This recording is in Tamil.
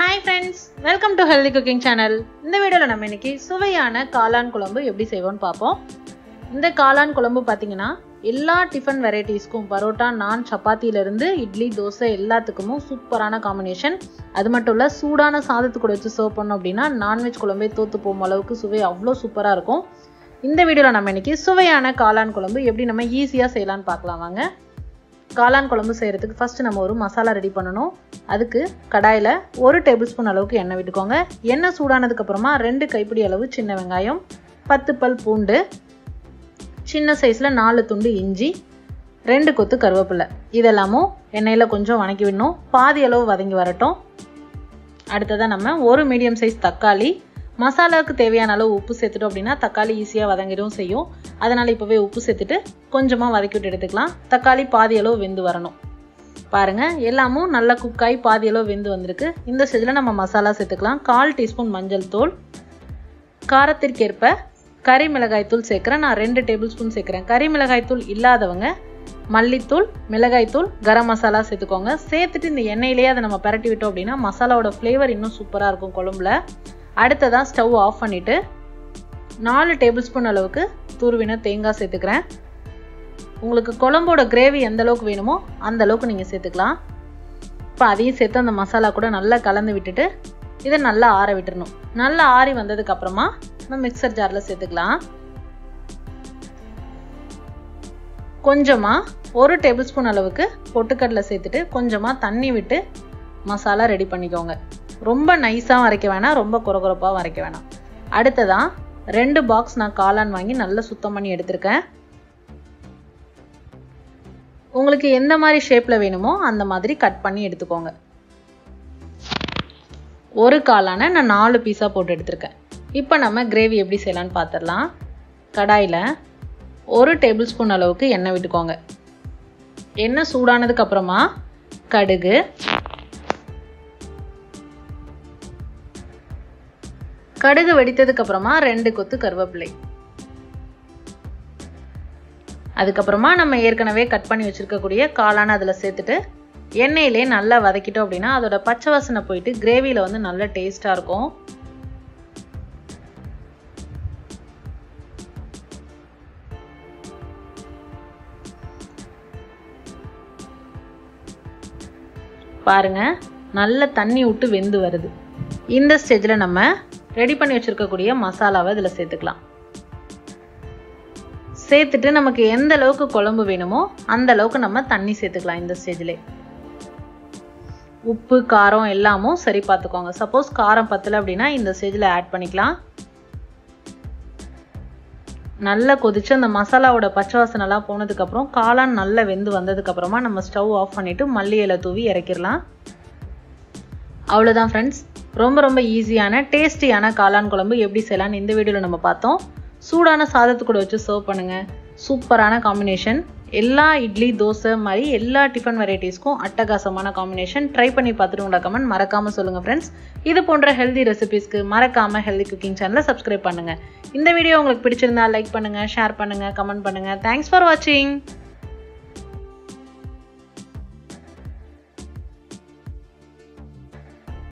Hi friends, welcome to Healthy Cooking Channel. இந்த வீடியோல நம்ம இன்னைக்கு சுவையான காளான் குழம்பு எப்படி செய்வோம்னு பாப்போம். இந்த காளான் குழம்பு பாத்தீங்கன்னா எல்லா டிஃபன் வெரைட்டிஸ்க்கும் பரோட்டா, நான், சப்பாத்தில இருந்து இட்லி, தோசை எல்லாத்துக்குமே சூப்பரான காம்பினேஷன். அது மட்டும் இல்ல சூடான சாதத்து கூட வச்சு சர்வ் பண்ணோம் அப்படினா நான்வெஜ் குழம்பே தோத்து போகும் அளவுக்கு சுவை அவ்ளோ சூப்பரா இருக்கும். இந்த வீடியோல நம்ம இன்னைக்கு சுவையான காளான் குழம்பு எப்படி நம்ம ஈஸியா செய்யலாம்னு பார்க்கலாம் வாங்க. காளான் குழம்பு செய்யறதுக்கு ஃபர்ஸ்ட் நம்ம ஒரு மசாலா ரெடி பண்ணனும். அதுக்கு கடாயில 1 டேபிள்ஸ்பூன் அளவுக்கு எண்ணெய் விட்டுக்கோங்க. எண்ணெய் சூடானதுக்கு அப்புறமா 2 கைப்பிடி அளவு சின்ன வெங்காயம், 10 பல் பூண்டு, சின்ன சைஸ்ல 4 துண்டு இஞ்சி, 2 கொத்து கருவேப்பிலை இதெல்லாமும் எண்ணெயில கொஞ்சம் வதக்கி விடணும். பாதி அளவு வதங்கி வரட்டும். அடுத்ததா நம்ம ஒரு மீடியம் சைஸ் தக்காளி, மசாலாவுக்கு தேவையான அளவு உப்பு சேர்த்துட்டோம் அப்படின்னா தக்காளி ஈஸியா வதங்கிடும் செய்யும். அதனால இப்பவே உப்பு சேர்த்துட்டு கொஞ்சமா வதக்கி விட்டு எடுத்துக்கலாம். தக்காளி பாதி அளவு வெந்து வரணும். பாருங்க எல்லாமும் நல்லா குக் ஆகி பாதி அளவு வெந்து வந்திருக்கு. இந்த ஸ்டேஜ்ல நம்ம மசாலா சேர்த்துக்கலாம். 1/4 டீஸ்பூன் மஞ்சள் தூள், காரத்திற்கேற்ப கறி மிளகாய் தூள் சேர்க்கிறேன். நான் 2 டேபிள் ஸ்பூன் சேர்க்கிறேன். கறி மிளகாய் தூள் இல்லாதவங்க மல்லித்தூள், மிளகாய் தூள், கரம் மசாலா சேர்த்துக்கோங்க. சேர்த்துட்டு இந்த எண்ணெயிலேயே அதை நம்ம பரட்டி விட்டோம் அப்படின்னா மசாலாவோட ஃப்ளேவர் இன்னும் சூப்பரா இருக்கும் குழம்புல. அடுத்ததா ஸ்டவ் ஆஃப் பண்ணிட்டு 4 டேபிள் ஸ்பூன் அளவுக்கு துருவின தேங்காய் சேர்த்துக்கிறேன். உங்களுக்கு குழம்போட கிரேவி எந்த அளவுக்கு வேணுமோ அந்த அளவுக்கு நீங்க சேர்த்துக்கலாம். இப்போ அதையும் சேர்த்து அந்த மசாலா கூட நல்லா கலந்து விட்டுட்டு இதை நல்லா ஆற விட்டுறணும். நல்லா ஆறி வந்ததுக்கு அப்புறமா நம்ம மிக்சர் ஜார்ல சேர்த்துக்கலாம். கொஞ்சமா 1 டேபிள் ஸ்பூன் அளவுக்கு பொட்டுக்கடலை சேர்த்துட்டு கொஞ்சமா தண்ணி விட்டு மசாலா ரெடி பண்ணிக்கோங்க. ரொம்ப நைஸாவும் அரைக்க வேணாம், ரொம்ப கொரகொரப்பாவும் அரைக்க வேணாம். அடுத்ததா 2 பாக்ஸ் நான் காளான் வாங்கி நல்லா சுத்தம் பண்ணி எடுத்திருக்கேன். உங்களுக்கு எந்த மாதிரி ஷேப்ல வேணுமோ அந்த மாதிரி கட் பண்ணி எடுத்துக்கோங்க. ஒரு காளானை நான் 4 பீஸா போட்டு எடுத்திருக்கேன். இப்போ நம்ம கிரேவி எப்படி செய்யலாம்னு பார்த்துடலாம். கடாயில 1 டேபிள் ஸ்பூன் அளவுக்கு எண்ணெய் விட்டுக்கோங்க. எண்ணெய் சூடானதுக்கு அப்புறமா கடுகு, கடுகு வெடித்ததுக்கு அப்புறமா 2 கொத்து கருவேப்பிலை, அதுக்கப்புறமா நம்ம ஏற்கனவே கட் பண்ணி வச்சிருக்கக்கூடிய காளான் அதுல சேர்த்துட்டு எண்ணெயிலே நல்லா வதக்கிட்டோம் அப்படின்னா அதோட பச்சை வாசனை போயிட்டு கிரேவில வந்து நல்ல டேஸ்டா இருக்கும். பாருங்க நல்ல தண்ணி விட்டு வெந்து வருது. இந்த ஸ்டேஜ்ல நம்ம ரெடி பண்ணி வச்சிருக்கக்கூடிய மசாலாவை இதுல சேர்த்துக்கலாம். சேர்த்துட்டு நமக்கு எந்த அளவுக்கு குழம்பு வேணுமோ அந்த அளவுக்கு நம்ம தண்ணி சேர்த்துக்கலாம். இந்த ஸ்டேஜ்ல உப்பு காரம் எல்லாமும் சரி பார்த்துக்கோங்க. சப்போஸ் காரம் பத்தல அப்படின்னா இந்த ஸ்டேஜ்ல ஆட் பண்ணிக்கலாம். நல்லா கொதிச்சு அந்த மசாலாவோட பச்சை வாசனை எல்லாம் போனதுக்கு அப்புறம் காளான் நல்லா வெந்து வந்ததுக்கு அப்புறமா நம்ம ஸ்டவ் ஆஃப் பண்ணிட்டு மல்லி இலை தூவி இறக்கிடலாம். அவ்வளவுதான் ஃப்ரெண்ட்ஸ், ரொம்ப ஈஸியான டேஸ்டியான காளான் குழம்பு எப்படி செய்யலாம்னு இந்த வீடியோல நம்ம பார்த்தோம். சூடான சாதத்து கூட வச்சு சர்வ் பண்ணுங்க. சூப்பரான காம்பினேஷன். எல்லா இட்லி, தோசை மாதிரி எல்லா டிஃபன் வெரைட்டிஸ்க்கும் அட்டகாசமான காம்பினேஷன். ட்ரை பண்ணி பார்த்துட்டு உங்களோட கமெண்ட் மறக்காம சொல்லுங்க ஃப்ரெண்ட்ஸ். இது போன்ற ஹெல்தி ரெசிபிஸ்க்கு மறக்காம ஹெல்தி குக்கிங் சேனலை சப்ஸ்கிரைப் பண்ணுங்க. இந்த வீடியோ உங்களுக்கு பிடிச்சிருந்தா லைக் பண்ணுங்க, ஷேர் பண்ணுங்க, கமெண்ட் பண்ணுங்க. தேங்க்ஸ் ஃபார் வாட்சிங்.